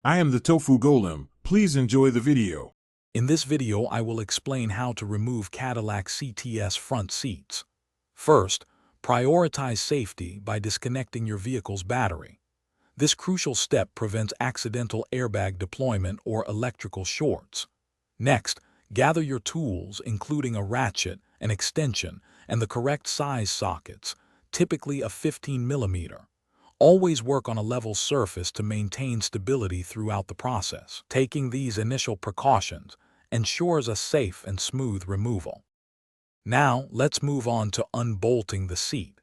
I am the Tofu Golem. Please enjoy the video. In this video, I will explain how to remove Cadillac CTS front seats. First, prioritize safety by disconnecting your vehicle's battery. This crucial step prevents accidental airbag deployment or electrical shorts. Next, gather your tools, including a ratchet, an extension, and the correct size sockets, typically a 15mm. Always work on a level surface to maintain stability throughout the process. Taking these initial precautions ensures a safe and smooth removal. Now, let's move on to unbolting the seat.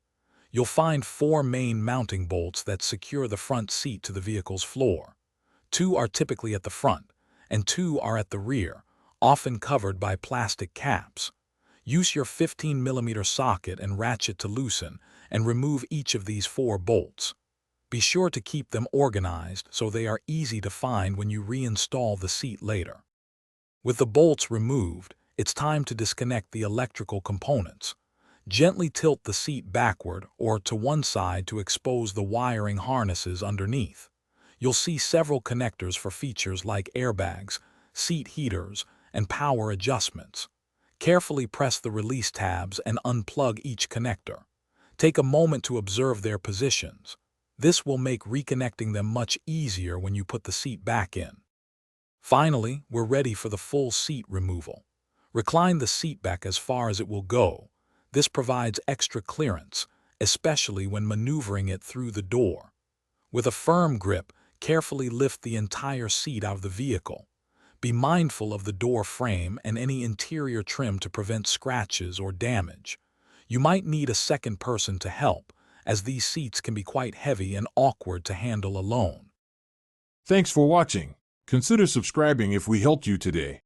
You'll find 4 main mounting bolts that secure the front seat to the vehicle's floor. 2 are typically at the front, and 2 are at the rear, often covered by plastic caps. Use your 15mm socket and ratchet to loosen and remove each of these 4 bolts. Be sure to keep them organized so they are easy to find when you reinstall the seat later. With the bolts removed, it's time to disconnect the electrical components. Gently tilt the seat backward or to one side to expose the wiring harnesses underneath. You'll see several connectors for features like airbags, seat heaters, and power adjustments. Carefully press the release tabs and unplug each connector. Take a moment to observe their positions. This will make reconnecting them much easier when you put the seat back in. Finally, we're ready for the full seat removal. Recline the seat back as far as it will go. This provides extra clearance, especially when maneuvering it through the door. With a firm grip, carefully lift the entire seat out of the vehicle. Be mindful of the door frame and any interior trim to prevent scratches or damage. You might need a second person to help, as these seats can be quite heavy and awkward to handle alone. Thanks for watching. Consider subscribing if we helped you today.